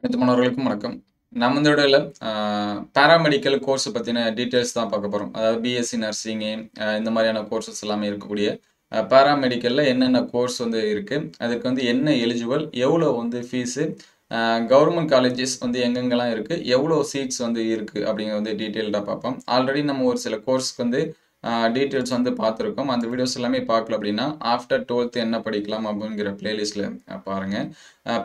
அனைத்து மாணவர்களுக்கும் வணக்கம். நம்ம இந்த வீடியோல பாராமெடிக்கல் கோர்ஸ் பத்தின டீட்டெயில்ஸ் தான் பார்க்க போறோம். அதாவது பிஎஸ்சி நர்சிங்கு இந்த மாதிரியான கோர்சஸ் எல்லாமே இருக்கக்கூடிய பாராமெடிக்கல்ல என்னென்ன கோர்ஸ் வந்து இருக்கு, அதுக்கு வந்து என்ன எலிஜிபிள், எவ்வளோ வந்து ஃபீஸு, கவர்மெண்ட் காலேஜஸ் வந்து எங்கெங்கெல்லாம் இருக்கு, எவ்வளோ சீட்ஸ் வந்து இருக்கு அப்படிங்கிறத வந்து டீட்டெயில்டாக பார்ப்போம். ஆல்ரெடி நம்ம ஒரு சில கோர்ஸ்க்கு வந்து டீட்டெயில்ஸ் வந்து பார்த்துருக்கோம். அந்த வீடியோஸ் எல்லாமே பார்க்கல அப்படின்னா ஆஃப்டர் 12th என்ன படிக்கலாம் அப்படிங்கிற பிளேலிஸ்ட்டில் பாருங்கள்.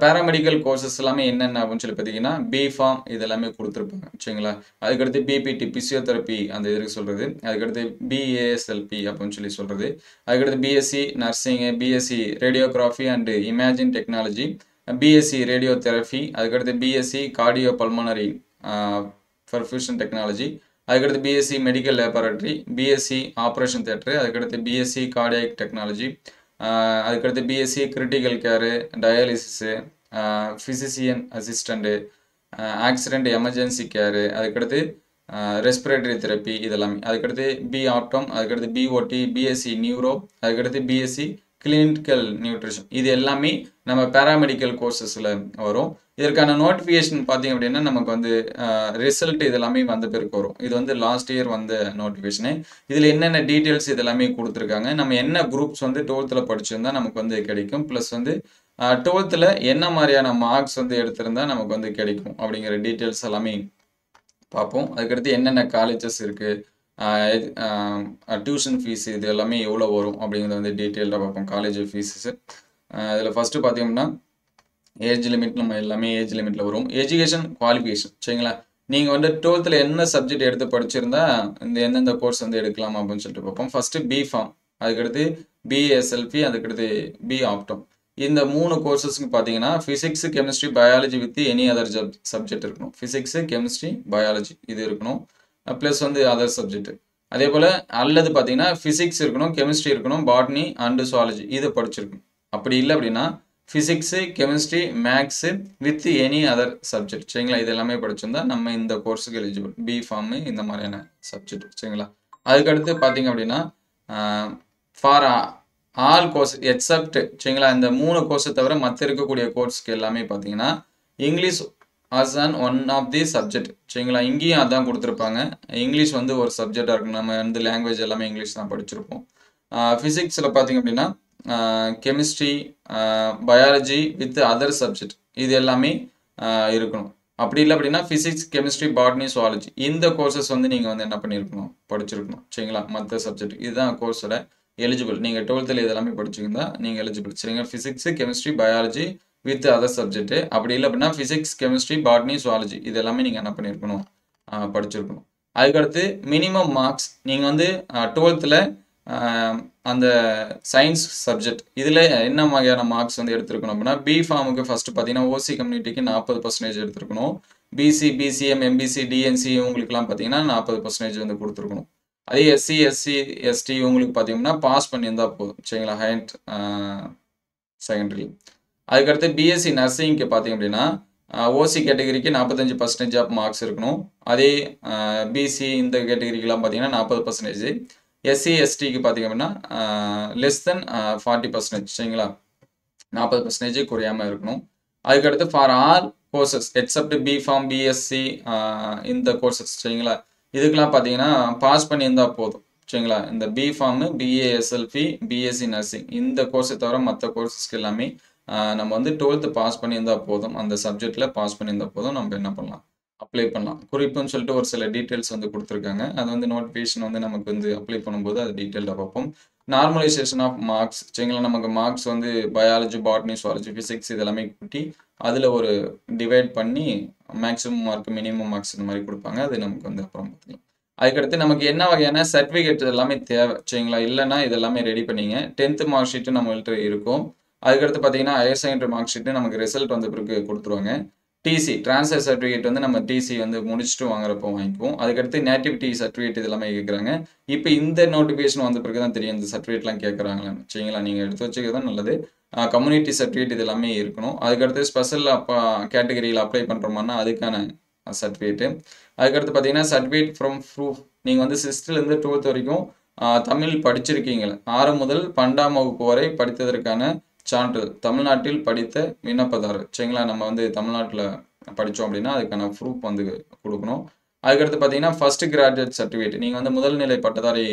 பாராமெடிக்கல் கோர்சஸ் எல்லாமே என்னென்ன அப்படின்னு சொல்லி பார்த்தீங்கன்னா பிஃபார்ம் இது எல்லாமே கொடுத்துருப்பாங்க சரிங்களா. அதுக்கடுத்து பிபிடி பிசியோதெரப்பி அந்த இதுக்கு சொல்கிறது, அதுக்கடுத்து பிஏஎஸ்எல்பி அப்படின்னு சொல்லி சொல்கிறது, அதுக்கடுத்து BSc nursing, BSc radiography and imaging technology, BSc radiotherapy, அதுக்கடுத்து BSc cardio pulmonary perfusion technology, அதுக்கடுத்து BSc medical laboratory, BSc operation theatre, அதுக்கடுத்து பிஎஸ்சி கார்டியாக் டெக்னாலஜி, அதுக்கடுத்து BSc critical care, dialysis, physician assistant, accident emergency care, அதுக்கடுத்து respiratory therapy இதெல்லாமே, அதுக்கடுத்து B Optom, அதுக்கடுத்து BOT, BSc neuro, அதுக்கடுத்து BSc clinical nutrition, இது எல்லாமே நம்ம பேராமெடிக்கல் கோர்சஸில் வரும். இதற்கான நோட்டிஃபிகேஷன் பார்த்தீங்க அப்படின்னா நமக்கு வந்து ரிசல்ட் இதெல்லாமே வந்த பிறகு வரும். இது வந்து லாஸ்ட் இயர் வந்த நோட்டிஃபிகேஷனு. இதில் என்னென்ன டீட்டெயில்ஸ் இதெல்லாமே கொடுத்துருக்காங்க, நம்ம என்ன குரூப்ஸ் வந்து 12th படிச்சிருந்தா நமக்கு வந்து கிடைக்கும், ப்ளஸ் வந்து 12th என்ன மாதிரியான மார்க்ஸ் வந்து எடுத்திருந்தா நமக்கு வந்து கிடைக்கும் அப்படிங்கிற டீட்டெயில்ஸ் எல்லாமே பார்ப்போம். அதுக்கடுத்து என்னென்ன காலேஜஸ் இருக்குது, டியூஷன் ஃபீஸ் இது எல்லாமே எவ்வளோ வரும் அப்படிங்கிறத வந்து டீட்டெயில்டாக பார்ப்போம். காலேஜ் ஃபீஸஸு இதில் ஃபஸ்ட்டு பார்த்தீங்கன்னா ஏஜ் லிமிட், நம்ம எல்லாமே ஏஜ் லிமிட்டில் வரும். எஜுகேஷன் குவாலிஃபிகேஷன் சரிங்களா. நீங்கள் வந்து 12th என்ன சப்ஜெக்ட் எடுத்து படிச்சிருந்தா இந்த எந்தெந்த கோர்ஸ் வந்து எடுக்கலாம் அப்படின்னு சொல்லிட்டு பார்ப்போம். ஃபஸ்ட்டு பிஃபார்ம், அதுக்கடுத்து பிஎஸ்எல்பி, அதுக்கடுத்து பி ஆப்டம். இந்த 3 கோர்சஸ்க்கு பார்த்தீங்கன்னா physics, chemistry, biology with any other subject இருக்கணும். ஃபிசிக்ஸு, கெமிஸ்ட்ரி, பயாலஜி இது இருக்கணும், ப்ளஸ் வந்து அதர் சப்ஜெக்ட். அதே போல் அல்லது பார்த்தீங்கன்னா ஃபிசிக்ஸ் இருக்கணும், கெமிஸ்ட்ரி இருக்கணும், பாட்னி அண்டு சுவாலஜி இதை படிச்சிருக்கணும். அப்படி இல்லை அப்படின்னா physics, chemistry, maths with any other subject சரிங்களா. இது எல்லாமே படிச்சிருந்தா நம்ம இந்த கோர்ஸுக்கு எலிஜிபிள், பி ஃபார்மு இந்த மாதிரியான சப்ஜெக்ட் சரிங்களா. அதுக்கடுத்து பார்த்தீங்க அப்படின்னா ஃபார் ஆல் கோர்ஸ் எக்ஸப்ட் சரிங்களா, இந்த 3 கோர்ஸை தவிர மற்ற இருக்கக்கூடிய கோர்ஸ்க்கு எல்லாமே பார்த்தீங்கன்னா English as an one of the subject சரிங்களா. இங்கேயும் அதான் கொடுத்துருப்பாங்க, இங்கிலீஷ் வந்து ஒரு சப்ஜெக்டாக இருக்கும். நம்ம வந்து லாங்குவேஜ் எல்லாமே இங்கிலீஷ் தான் படிச்சிருப்போம். ஃபிசிக்ஸில் பார்த்தீங்க அப்படின்னா chemistry, biology with other subject இது எல்லாமே இருக்கணும். அப்படி இல்லை அப்படின்னா ஃபிசிக்ஸ், கெமிஸ்ட்ரி, பாட்னி, சுவாலஜி இந்த கோர்சஸ் வந்து நீங்கள் வந்து என்ன பண்ணியிருக்கணும், படிச்சிருக்கணும் சரிங்களா. மற்ற சப்ஜெக்ட் இதுதான் கோர்ஸோட எலிஜிபிள். நீங்கள் 12th இது எல்லாமே படிச்சிருந்தா நீங்கள் எலிஜிபிள் சரிங்களா. Physics, chemistry, biology with other subject. அப்படி இல்லை அப்படின்னா ஃபிசிக்ஸ், கெமிஸ்ட்ரி, பாட்னி, சுவாலஜி இது எல்லாமே நீங்கள் என்ன பண்ணியிருக்கணும், படிச்சிருக்கணும். அதுக்கடுத்து மினிமம் மார்க்ஸ் நீங்கள் வந்து 12th அந்த சயின்ஸ் சப்ஜெக்ட் இதில் என்ன வகையான மார்க்ஸ் வந்து எடுத்துருக்கணும் அப்படின்னா பி ஃபார்முக்கு ஃபஸ்ட்டு பார்த்தீங்கன்னா ஓசி கம்யூனிட்டிக்கு 40% எடுத்துருக்கணும். பிசி, பிசிஎம், எம்பிசி, டிஎன்சி இவங்களுக்குலாம் பார்த்தீங்கன்னா 40% வந்து கொடுத்துருக்கணும். அதே எஸ்சி, எஸ்சி, எஸ்டி இவங்களுக்கு பார்த்தீங்கன்னா பாஸ் பண்ணியிருந்தால் போதும் சரிங்களா, ஹையர் செகண்டரி. அதுக்கடுத்து பிஎஸ்சி நர்சிங்க்கு பார்த்தீங்க அப்படின்னா ஓசி கேட்டகரிக்கு 45% ஆஃப் மார்க்ஸ் இருக்கணும். அதே பிசி இந்த கேட்டகரிக்கெலாம் பார்த்தீங்கன்னா 40%, எஸ்சி எஸ்டிக்கு பார்த்தீங்க அப்படின்னா லெஸ் தென் 40% சரிங்களா, 40% குறையாமல் இருக்கணும். அதுக்கடுத்து for all courses except B Pharm, BSc இந்த கோர்சஸ் சரிங்களா, இதுக்கெலாம் பார்த்தீங்கன்னா பாஸ் பண்ணியிருந்தால் போதும் சரிங்களா. இந்த பிஃபார்மு, பிஏஎஸ்எல்பி, பிஎஸ்சி நர்சிங் இந்த கோர்ஸை தவிர மற்ற கோர்சஸ்க்கு எல்லாமே நம்ம வந்து 12th பாஸ் பண்ணியிருந்தால் போதும், அந்த சப்ஜெக்டில் பாஸ் பண்ணியிருந்தால் போதும், நம்ம என்ன பண்ணலாம், அப்ளை பண்ணலாம். குறிப்புன்னு சொல்லிட்டு ஒரு சில டீட்டெயில்ஸ் வந்து கொடுத்துருக்காங்க, அது வந்து நோட்டிஃபிகேஷன் வந்து நமக்கு வந்து அப்ளை பண்ணும்போது அது டீட்டெயில்டாக பார்ப்போம். நார்மலைசேஷன் ஆஃப் மார்க்ஸ் சரிங்களா, நமக்கு மார்க்ஸ் வந்து பயாலஜி, பாட்னி, சுவாலஜி, ஃபிசிக்ஸ் இதெல்லாமே கூட்டி அதில் ஒரு டிவைட் பண்ணி மேக்ஸிமம் மார்க், மினிமம் மார்க்ஸ் இந்த மாதிரி கொடுப்பாங்க, அது நமக்கு வந்து அப்புறம் பார்த்துக்கலாம். அதுக்கடுத்து நமக்கு என்ன வகையான சர்டிஃபிகேட் எல்லாமே தேவை சரிங்களா, இல்லைன்னா இதெல்லாமே ரெடி பண்ணிங்க. 10th மார்க் ஷீட்டு நம்மள்கிட்ட இருக்கும். அதுக்கடுத்து பார்த்தீங்கன்னா ஹையர் செகண்டரி மார்க் ஷீட்டு நமக்கு ரிசல்ட் வந்த பிறகு கொடுத்துருவாங்க. டிசி ட்ரான்ஸ்ஃபர் சர்டிஃபிகேட் வந்து நம்ம டிசி வந்து முடிச்சுட்டு வாங்குறப்போ வாங்கிக்குவோம். அதுக்கடுத்து நேட்டிவிட்டி சர்டிஃபிகேட் இதெல்லாமே கேட்குறாங்க. இப்போ இந்த நோட்டிஃபிகேஷன் வந்த பிறகு தான் தெரியும் இந்த சர்டிஃபிகேட்லாம் கேட்குறாங்களான்னு சரிங்களா. நீங்கள் எடுத்து வச்சுக்கிறது தான் நல்லது. கம்யூனிட்டி சர்டிஃபிகேட் இது எல்லாமே இருக்கணும். அதுக்கடுத்து ஸ்பெஷல் கேட்டகரியில் அப்ளை பண்ணுறோம்னா அதுக்கான சர்டிஃபிகேட்டு. அதுக்கடுத்து பார்த்தீங்கன்னா சர்டிஃபிகேட் ஃப்ரம் ப்ரூஃப், நீங்கள் வந்து 6th to 12th வரைக்கும் தமிழ் படிச்சிருக்கீங்களா, 6 முதல் 12ஆம் வகுப்பு வரை படித்ததற்கான சான்றிதழ் தமிழ்நாட்டில் படித்த விண்ணப்பதாரர் சரிங்களா. நம்ம வந்து தமிழ்நாட்டில் படித்தோம் அப்படின்னா அதுக்கான ப்ரூஃப் வந்து கொடுக்கணும். அதுக்கடுத்து பார்த்தீங்கன்னா ஃபர்ஸ்ட் கிராஜுவேட் சர்டிஃபிகேட் நீங்கள் வந்து முதல்நிலை பட்டதாரி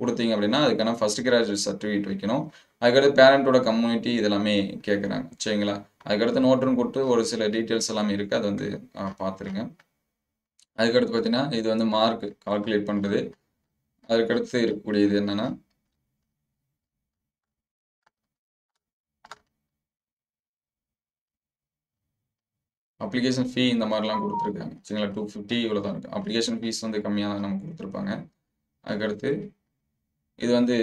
கொடுத்தீங்க அப்படின்னா அதுக்கான ஃபர்ஸ்ட் கிராஜுவேட் சர்டிஃபிகேட் வைக்கணும். அதுக்கடுத்து பேரண்ட்டோட கம்யூனிட்டி இதெல்லாமே கேட்குறாங்க சரிங்களா. அதுக்கடுத்து நோட்டுன்னு கொடுத்து ஒரு சில டீட்டெயில்ஸ் எல்லாமே இருக்குது, அது வந்து பார்த்துருங்க. அதுக்கடுத்து பார்த்தீங்கன்னா இது வந்து மார்க் கால்குலேட் பண்ணுறது. அதுக்கடுத்து இருக்கக்கூடியது என்னென்னா அப்ளிகேஷன் ஃபீ இந்த மாதிரிலாம் கொடுத்துருக்காங்க சரிங்களா. 250 இவ்வளோ தான் இருக்குது. அப்ளிகேஷன் ஃபீஸ் வந்து கம்மியாக தான் நம்ம கொடுத்துருப்பாங்க. அதுக்கடுத்து இது வந்து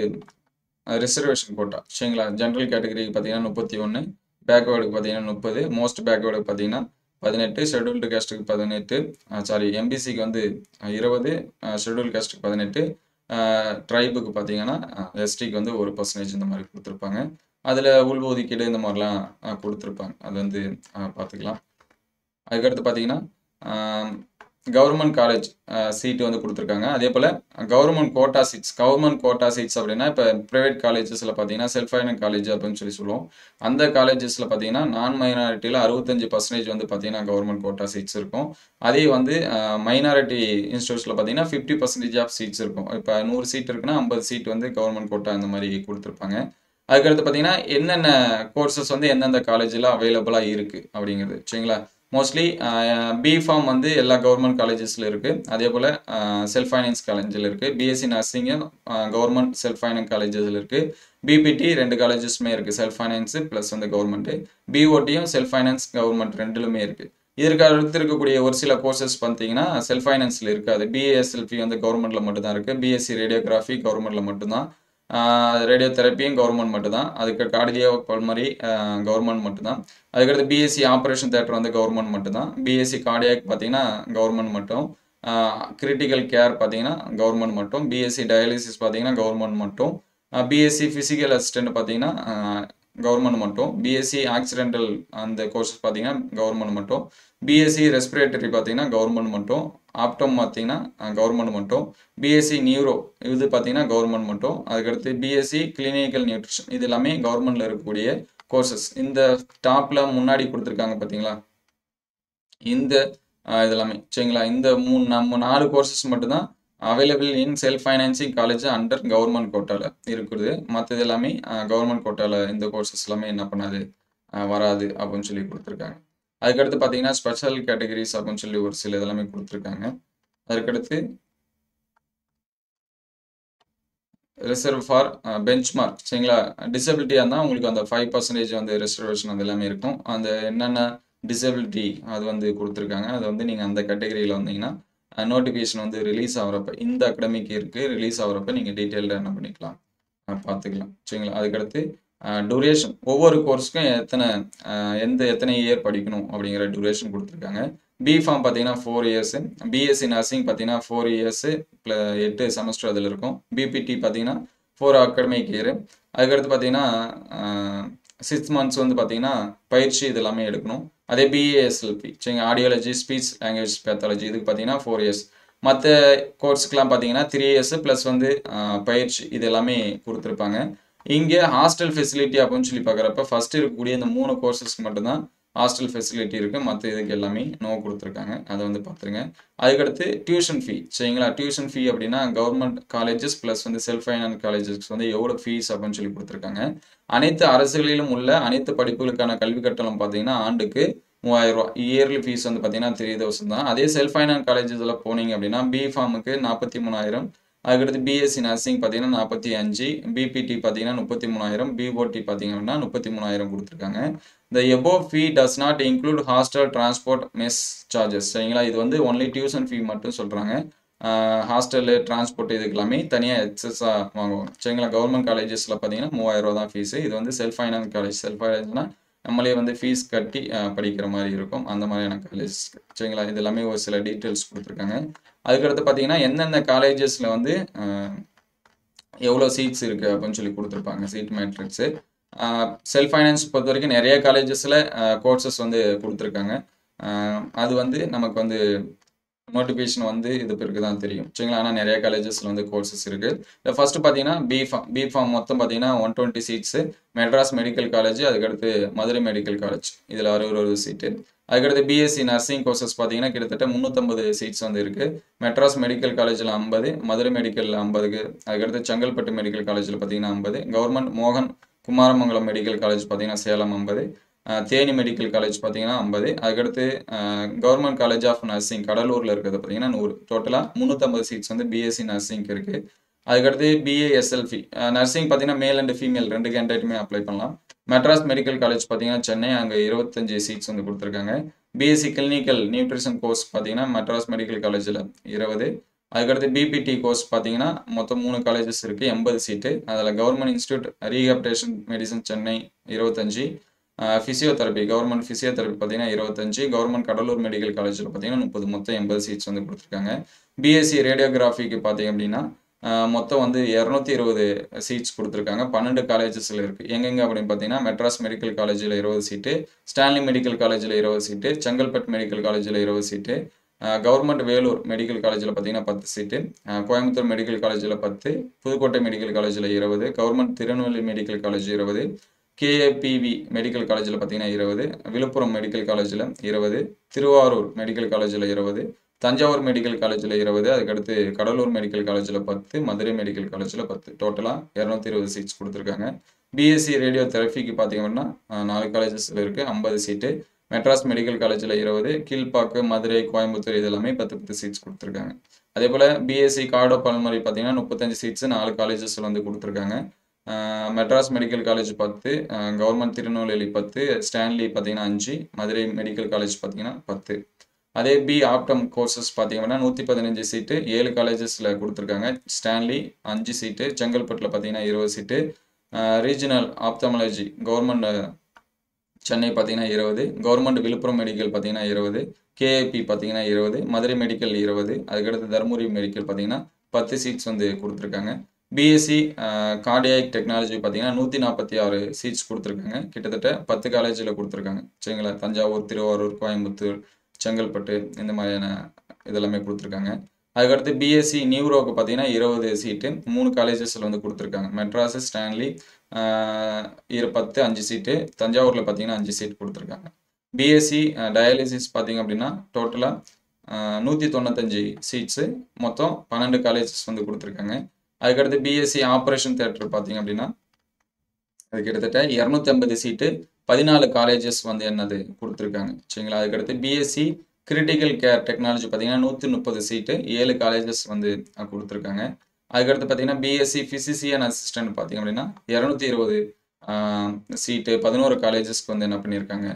ரிசர்வேஷன் கோட்டா சரிங்களா. ஜென்ரல் கேட்டகரிக்கு பார்த்தீங்கன்னா 31, பேக்வேர்டுக்கு பார்த்தீங்கன்னா 30, மோஸ்ட் பேக்வேர்டுக்கு பார்த்தீங்கன்னா 18, ஷெட்யூல்டு கேஸ்ட்டுக்கு 18, சாரி எம்பிசிக்கு வந்து 20, ஷெட்யூல் கேஸ்ட்டுக்கு 18, ட்ரைபுக்கு பார்த்தீங்கன்னா எஸ்டிக்கு வந்து 1% இந்த மாதிரி கொடுத்துருப்பாங்க. அதில் உள்ஒதுக்கீடு இந்த மாதிரிலாம் கொடுத்துருப்பாங்க, அது வந்து பார்த்துக்கலாம். அதுக்கடுத்து பார்த்தீங்கன்னா கவர்மெண்ட் காலேஜ் சீட்டு வந்து கொடுத்துருக்காங்க. அதே போல் கவர்மெண்ட் கோட்டா சீட்ஸ் அப்படின்னா இப்போ ப்ரைவேட் காலேஜஸில் பார்த்தீங்கன்னா செல்ஃப் ஃபைனான்ஸ் காலேஜ் அப்படின்னு சொல்லுவோம். அந்த காலேஜஸில் பார்த்தீங்கன்னா நான் மைனாரிட்டியில் 65% வந்து பார்த்தீங்கன்னா கவர்மெண்ட் கோட்டா சீட்ஸ் இருக்கும். அதே வந்து மைனாரிட்டி இன்ஸ்டியூட்ஸில் பார்த்தீங்கன்னா 50% ஆஃப் சீட்ஸ் இருக்கும். இப்போ 100 சீட் இருக்குன்னா 50 சீட் வந்து கவர்மெண்ட் கோட்டா இந்த மாதிரி கொடுத்துருப்பாங்க. அதுக்கடுத்து பார்த்தீங்கன்னா என்னென்ன கோர்சஸ் வந்து எந்தெந்த காலேஜில் அவைலபிளாக இருக்குது அப்படிங்கிறது சரிங்களா. மோஸ்ட்லி பிஃபார்ம் வந்து எல்லா கவர்மெண்ட் காலேஜஸில் இருக்குது. அதே போல் செல்ஃப் ஃபைனான்ஸ் காலேஜில் இருக்குது. பிஎஸ்சி நர்சிங்கும் கவர்மெண்ட் செல்ஃப் ஃபைனான்ஸ் காலேஜஸில் இருக்குது. பிபிடி 2 காலேஜஸுமே இருக்குது, செல்ஃப் ஃபைனான்ஸு ப்ளஸ் வந்து கவர்மெண்ட்டு. பிஓடியும் செல்ஃப் ஃபைனான்ஸ் கவர்மெண்ட் ரெண்டுலுமே இருக்குது. இதற்கு அடுத்து இருக்கக்கூடிய ஒரு சில கோர்சஸ் பார்த்தீங்கன்னா செல்ஃப் ஃபைனான்ஸில் இருக்காது. பிஏஎஸ்எல்பி வந்து கவர்மெண்ட்டில் மட்டும்தான் இருக்குது. பிஎஸ்சி ரேடியோகிராஃபி கவர்மெண்ட்டில் மட்டும்தான். ரேடியோ தெரப்பியும் கவர்மெண்ட் மட்டும்தான். அதுக்கு கார்டியோ பல்மரி கவர்மெண்ட் மட்டும்தான். அதுக்கடுத்து பிஎஸ்சி ஆப்ரேஷன் தியேட்டர் வந்து கவர்மெண்ட் மட்டும்தான். பிஎஸ்சி கார்டியாக் பார்த்தீங்கன்னா கவர்மெண்ட் மட்டும். கிரிட்டிக்கல் கேர் பார்த்தீங்கன்னா கவர்மெண்ட் மட்டும். பிஎஸ்சி டயாலிசிஸ் பார்த்தீங்கன்னா கவர்மெண்ட் மட்டும். பிஎஸ்சி ஃபிசிக்கல் அசிஸ்டன்ட் பார்த்தீங்கன்னா கவர்மெண்ட் மட்டும். பிஎஸ்சி ஆக்சிடென்டல் அந்த கோர்சஸ் பார்த்தீங்கன்னா கவர்மெண்ட் மட்டும். பிஎஸ்சி ரெஸ்பிரேட்டரி பார்த்தீங்கன்னா கவர்மெண்ட் மட்டும். ஆப்டம் பார்த்தீங்கன்னா கவர்மெண்ட் மட்டும். பிஎஸ்சி நியூரோ இது பார்த்தீங்கன்னா கவர்மெண்ட் மட்டும். அதுக்கடுத்து பிஎஸ்சி கிளினிக்கல் நியூட்ரிஷன் இது எல்லாமே கவர்மெண்ட்டில் இருக்கக்கூடிய கோர்சஸ். இந்த டாப்பில் முன்னாடி கொடுத்துருக்காங்க பார்த்தீங்களா, இந்த இதெல்லாமே சரிங்களா. இந்த 4 கோர்சஸ் மட்டும்தான் available in self financing college under government கோட்டாவில் இருக்குது. மற்றது எல்லாமே கவர்மெண்ட் கோட்டாவில் இந்த கோர்சஸ் எல்லாமே என்ன பண்ணாது, வராது அப்படின்னு சொல்லி கொடுத்துருக்காங்க. அதுக்கடுத்து பார்த்தீங்கன்னா ஸ்பெஷல் கேட்டகரிஸ் அப்படின்னு சொல்லி ஒரு சில இதெல்லாமே கொடுத்துருக்காங்க. அதுக்கடுத்து ரிசர்வ் ஃபார் பெஞ்ச் மார்க் சரிங்களா. டிசபிலிட்டியாக இருந்தால் உங்களுக்கு அந்த 5% வந்து ரிசர்வேஷன் அது எல்லாமே இருக்கும். அந்த என்னென்ன டிசபிலிட்டி அது வந்து கொடுத்துருக்காங்க. அது வந்து நீங்கள் அந்த கேட்டகரியில் வந்தீங்கன்னா நோட்டிஃபிகேஷன் வந்து ரிலீஸ் ஆகிறப்ப இந்த அகாடமிக் இருக்குது ரிலீஸ் ஆகிறப்ப நீங்கள் டீட்டெயில்டாக என்ன பண்ணிக்கலாம் பார்த்துக்கலாம் சரிங்களா. அதுக்கடுத்து டூரேஷன் ஒவ்வொரு கோர்ஸுக்கும் எத்தனை இயர் படிக்கணும் அப்படிங்கிற டூரேஷன் கொடுத்துருக்காங்க. பிஃபார்ம் பார்த்தீங்கன்னா 4 இயர்ஸ், பிஎஸ்சி நர்சிங் பார்த்தீங்கன்னா 4 இயர்ஸ் 8 செமஸ்டர் அதில் இருக்கும். பிபிடி பார்த்தீங்கன்னா 4 அகாடமிக் இயர். அதுக்கடுத்து பார்த்தீங்கன்னா 6 months வந்து பார்த்தீங்கன்னா பயிற்சி இது எல்லாமே எடுக்கணும். அதே பிஏஎஸ்எல்பி சரிங்க ஆடியாலஜி ஸ்பீச் லாங்குவேஜ் பேத்தாலஜி இதுக்கு பார்த்தீங்கன்னா 4 இயர்ஸ். மற்ற கோர்ஸுக்கெலாம் பார்த்தீங்கன்னா 3 இயர்ஸ் ப்ளஸ் வந்து பயிற்சி இது எல்லாமே கொடுத்துருப்பாங்க. இங்கே ஹாஸ்டல் ஃபெசிலிட்டி அப்படின்னு சொல்லி பார்க்குறப்ப ஃபஸ்ட்டு இருக்கக்கூடிய இந்த 3 கோர்சஸ்க்கு மட்டும்தான் ஹாஸ்டல் ஃபெசிலிட்டி இருக்குது. மற்ற இதுக்கு எல்லாமே நோ கொடுத்துருக்காங்க, அதை வந்து பார்த்துருங்க. அதுக்கடுத்து டியூஷன் ஃபீ சரிங்களா. டியூஷன் ஃபீ அப்படின்னா கவர்மெண்ட் காலேஜஸ் ப்ளஸ் வந்து செல்ஃப் ஃபைனான்ஸ் காலேஜஸ்க்கு வந்து எவ்வளோ ஃபீஸ் அப்படின்னு சொல்லி கொடுத்துருக்காங்க. அனைத்து அரசுகளிலும் உள்ள அனைத்து படிப்புகளுக்கான கல்வி கட்டணம் பார்த்தீங்கன்னா ஆண்டுக்கு 3000 ரூபா. இயர்லி ஃபீஸ் வந்து பார்த்தீங்கன்னா 3000 தான். அதே செல்ஃப் ஃபைனான்ஸ் காலேஜஸில் போனீங்க அப்படின்னா பிஃபார்முக்கு 43,000, அதுக்கடுத்து பிஎஸ்சி நர்சிங் பார்த்தீங்கன்னா 45, பிபிடி பார்த்தீங்கன்னா 33,000, பிஓடி பார்த்தீங்க அப்படின்னா 33,000 கொடுத்துருக்காங்க. The above fee does not include hostel, transport, mess charges சரிங்களா. இது வந்து ஒன்லி டியூஷன் ஃபீ மட்டும் சொல்கிறாங்க. ஹாஸ்டலு டிரான்ஸ்போர்ட் இதுக்கு எல்லாமே தனியாக எக்ஸஸாக வாங்குவோம் சரிங்களா. கவர்மெண்ட் காலேஜஸில் பார்த்தீங்கன்னா 3000 ரூபா தான் ஃபீஸு. இது வந்து செல்ஃப் ஃபைனான்ஸ் காலேஜ். செல்ஃப் ஃபைனான்ஸ்னால் நம்மளே வந்து ஃபீஸ் கட்டி படிக்கிற மாதிரி இருக்கும், அந்த மாதிரியான காலேஜ் சரிங்களா. இது எல்லாமே ஒரு சில டீட்டெயில்ஸ் கொடுத்துருக்காங்க. அதுக்கடுத்து பார்த்தீங்கன்னா எந்தெந்த காலேஜஸில் வந்து எவ்வளோ சீட்ஸ் இருக்குது அப்படின்னு சொல்லி கொடுத்துருப்பாங்க, சீட் மேட்ரிக்ஸு. செல்ஃப் ஃபைனான்ஸ் பொறுத்த வரைக்கும் நிறைய காலேஜஸில் கோர்சஸ் வந்து கொடுத்துருக்காங்க. அது வந்து நமக்கு வந்து நோட்டிஃபிகேஷன் வந்து இது பிறகு தான் தெரியும் சரிங்களா. ஆனால் நிறைய காலேஜஸில் வந்து கோர்சஸ் இருக்குது. இல்லை ஃபஸ்ட்டு பார்த்தீங்கன்னா பிஃபார்ம் மொத்தம் பார்த்தீங்கன்னா 120 சீட்ஸு மெட்ராஸ் மெடிக்கல் காலேஜ், அதுக்கடுத்து மதுரை மெடிக்கல் காலேஜ் இதில் 60 சீட்டு. அதுக்கடுத்து பிஎஸ்சி நர்சிங் கோர்சஸ் பார்த்தீங்கன்னா கிட்டத்தட்ட 350 சீட்ஸ் வந்து இருக்குது. மெட்ராஸ் மெடிக்கல் காலேஜில் 50, மதுரை மெடிக்கலில் 50, அதுக்கடுத்து செங்கல்பட்டு மெடிக்கல் காலேஜில் பார்த்தீங்கன்னா 50, கவர்மெண்ட் மோகன் குமாரமங்கலம் மெடிக்கல் காலேஜ் பார்த்தீங்கன்னா சேலம் 50, தேனி மெடிக்கல் காலேஜ் பார்த்தீங்கன்னா 50, அதுக்கடுத்து கவர்மெண்ட் காலேஜ் ஆஃப் நர்சிங் கடலூரில் இருக்கிறது பார்த்தீங்கன்னா 100. டோட்டலாக 350 சீட்ஸ் வந்து பிஎஸ்சி நர்சிங்க்கு இருக்குது. அதுக்கடுத்து பிஏஎஸ்எல்பி நர்சிங் பார்த்தீங்கன்னா மேல் அண்ட் ஃபீமேல் 2 கேண்டிடேட்டுமே அப்ளை பண்ணலாம். மெட்ராஸ் மெடிக்கல் காலேஜ் பார்த்தீங்கன்னா சென்னை, அங்கே 25 சீட்ஸ் வந்து கொடுத்துருக்காங்க. பிஎஸ்சி கிளினிக்கல் நியூட்ரிஷன் கோர்ஸ் பார்த்தீங்கன்னா மெட்ராஸ் மெடிக்கல் காலேஜில் 20. அதுக்கடுத்து பிபிடி கோர்ஸ் பார்த்தீங்கன்னா மொத்தம் 3 காலேஜஸ் இருக்குது, 80 சீட்டு. அதில் government institute rehabilitation medicine Chennai 25, physiotherapy government physiotherapy பார்த்தீங்கன்னா 25, கவர்மெண்ட் கடலூர் மெடிக்கல் காலேஜில் பார்த்தீங்கன்னா 30, மொத்தம் 80 சீட்ஸ் வந்து கொடுத்துருக்காங்க. பிஎஸ்சி ரேடியோகிராஃபிக்கு பார்த்தீங்க அப்படின்னா மொத்தம் வந்து 220 சீட்ஸ் கொடுத்துருக்காங்க. 12 காலேஜஸில் இருக்குது. எங்கெங்கே அப்படின்னு பார்த்தீங்கன்னா மெட்ராஸ் மெடிக்கல் காலேஜில் 20 சீட்டு, ஸ்டான்லி மெடிக்கல் காலேஜில் 20 சீட்டு, செங்கல்பட்டு மெடிக்கல் காலேஜில் 20 சீட்டு, கவர்மெண்ட் வேலூர் மெடிக்கல் காலேஜில் பார்த்தீங்கன்னா 10 சீட்டு, கோயம்புத்தூர் மெடிக்கல் காலேஜில் 10, புதுக்கோட்டை மெடிக்கல் காலேஜில் 20, government Tirunelveli medical college 20, KAPV medical காலேஜில் பார்த்தீங்கன்னா 20, விழுப்புரம் மெடிக்கல் காலேஜில் 20, திருவாரூர் மெடிக்கல் காலேஜில் 20, தஞ்சாவூர் மெடிக்கல் காலேஜில் 20, அதுக்கடுத்து கடலூர் மெடிக்கல் காலேஜில் 10, மதுரை மெடிக்கல் காலேஜில் 10. டோட்டலாக 220 சீட்ஸ் கொடுத்துருக்காங்க. பிஎஸ்சி ரேடியோ தெரபிக்கு பார்த்தீங்க அப்படின்னா 4 காலேஜஸில் இருக்குது, 50 சீட்டு. மெட்ராஸ் மெடிக்கல் காலேஜில் 20, கீழ்ப்பாக்கு, மதுரை, கோயம்புத்தூர் இதெல்லாமே 10 சீட்ஸ் கொடுத்துருக்காங்க. அதே போல் பிஎஸ்சி கார்டோ பல்மரி பார்த்தீங்கன்னா 35 சீட்ஸு 4 காலேஜஸில் வந்து கொடுத்துருக்காங்க. Madras medical college 10, government Tirunelveli 10, Stanley பார்த்தீங்கன்னா 5, மதுரை மெடிக்கல் காலேஜ் பார்த்தீங்கன்னா 10. அதே பி ஆப்டம் கோர்சஸ் பார்த்தீங்கன்னா 115 சீட்டு 7 காலேஜஸில் கொடுத்துருக்காங்க. ஸ்டான்லி 5 சீட்டு, செங்கல்பட்டில் பார்த்தீங்கன்னா 20 சீட்டு, ரீஜனல் ஆப்தமாலஜி கவர்மெண்ட் சென்னை பார்த்தீங்கன்னா 20, கவர்மெண்ட் விழுப்புரம் மெடிக்கல் பார்த்தீங்கன்னா 20, கேஏபி பார்த்தீங்கன்னா 20, மதுரை மெடிக்கல் 20, அதுக்கடுத்து தருமபுரி மெடிக்கல் பார்த்தீங்கன்னா 10 சீட்ஸ் வந்து கொடுத்துருக்காங்க. பிஎஸ்சி கார்டியாக் டெக்னாலஜி பார்த்தீங்கன்னா 146 சீட்ஸ் கொடுத்துருக்காங்க. கிட்டத்தட்ட 10 காலேஜில் கொடுத்துருக்காங்க சரிங்களா. தஞ்சாவூர், திருவாரூர், கோயம்புத்தூர், செங்கல்பட்டு இந்த மாதிரியான இதெல்லாமே கொடுத்துருக்காங்க. அதுக்கடுத்து பிஎஸ்சி நியூரோக்கு பார்த்தீங்கன்னா 20 சீட்டு 3 காலேஜஸில் வந்து கொடுத்துருக்காங்க. மெட்ராஸ், ஸ்டான்லி 10, 5 சீட்டு, தஞ்சாவூரில் பார்த்தீங்கன்னா 5 சீட் கொடுத்துருக்காங்க. பிஎஸ்சி டயாலிசிஸ் பார்த்தீங்க அப்படின்னா டோட்டலாக 195 சீட்ஸு, மொத்தம் 12 காலேஜஸ் வந்து கொடுத்துருக்காங்க. அதுக்கடுத்து பிஎஸ்சி ஆப்ரேஷன் தியேட்டர் பார்த்தீங்க அப்படின்னா அது கிட்டத்தட்ட 250 சீட்டு 14 காலேஜஸ் வந்து என்னது கொடுத்துருக்காங்க சரிங்களா. அதுக்கடுத்து பிஎஸ்சி கிரிட்டிக்கல் கேர் டெக்னாலஜி பார்த்தீங்கன்னா 130 சீட்டு 7 காலேஜஸ் வந்து கொடுத்துருக்காங்க. அதுக்கடுத்து பார்த்தீங்கன்னா பிஎஸ்சி ஃபிசிசியன் அசிஸ்டன்ட் பார்த்தீங்க அப்படின்னா 220 சீட்டு 11 காலேஜஸ்க்கு வந்து என்ன பண்ணியிருக்காங்க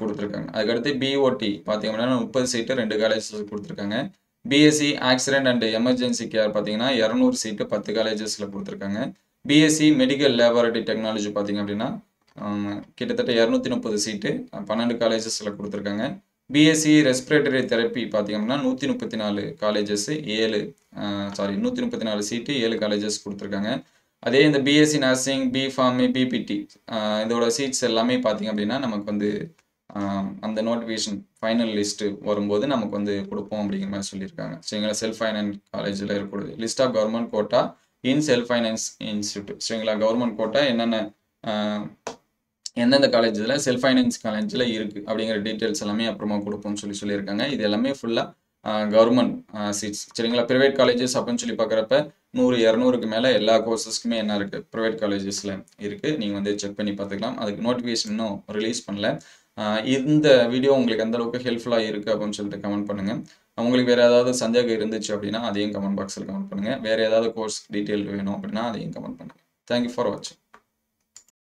கொடுத்துருக்காங்க. அதுக்கடுத்து பிஓடி பார்த்தீங்க அப்படின்னா 30 சீட்டு 2 காலேஜஸ் கொடுத்துருக்காங்க. BSc accident and emergency care பார்த்தீங்கன்னா 200 சீட்டு 10 காலேஜஸில் கொடுத்துருக்காங்க. பிஎஸ்சி மெடிக்கல் லேபரட்டரி டெக்னாலஜி பார்த்தீங்க அப்படின்னா கிட்டத்தட்ட 230 சீட்டு 12 காலேஜஸில் கொடுத்துருக்காங்க. பிஎஸ்சி ரெஸ்பிரேட்டரி தெரப்பி பார்த்தீங்க அப்படின்னா 134 காலேஜஸ் 134 சீட்டு 7 காலேஜஸ் கொடுத்துருக்காங்க. அதே இந்த பிஎஸ்சி நர்சிங், பிஃபார்மு, பிபிடி இதோட சீட்ஸ் எல்லாமே பார்த்தீங்க அப்படின்னா நமக்கு வந்து அந்த நோட்டிஃபிகேஷன் ஃபைனல் லிஸ்ட்டு வரும்போது நமக்கு வந்து கொடுப்போம் அப்படிங்கிற மாதிரி சொல்லியிருக்காங்க சரிங்களா. செல்ஃப் ஃபைனான்ஸ் காலேஜில் இருக்கக்கூடிய list of government quota in self finance institute சரிங்களா. கவர்மெண்ட் கோட்டா எந்தெந்த காலேஜில் செல்ஃப் ஃபைனான்ஸ் காலேஜில் இருக்குது அப்படிங்கிற டீட்டெயில்ஸ் எல்லாமே அப்புறமா கொடுப்போம்னு சொல்லியிருக்காங்க. இது எல்லாமே ஃபுல்லாக கவர்மெண்ட் சீட்ஸ் சரிங்களா. ப்ரைவேட் காலேஜஸ் அப்படின்னு சொல்லி பார்க்குறப்ப 100-200க்கு மேலே எல்லா கோர்சஸ்க்குமே என்ன இருக்குது ப்ரைவேட் காலேஜஸில் இருக்குது. நீங்கள் வந்து செக் பண்ணி பார்த்துக்கலாம். அதுக்கு நோட்டிஃபிகேஷன் இன்னும் ரிலீஸ் பண்ணல. இந்த வீடியோ உங்களுக்கு எந்த அளவுக்கு ஹெல்ப்ஃபுல்லாக இருக்குது அப்படின்னு சொல்லிட்டு கமெண்ட் பண்ணுங்கள். உங்களுக்கு வேறு ஏதாவது சந்தேகம் இருந்துச்சு அப்படின்னா அதையும் கமெண்ட் பாக்ஸில் கமெண்ட் பண்ணுங்கள். வேறு ஏதாவது கோர்ஸ் டீட்டெயில் வேணும் அப்படின்னா அதையும் கமெண்ட் பண்ணுங்கள். தேங்க்யூ ஃபார் வாட்சிங்.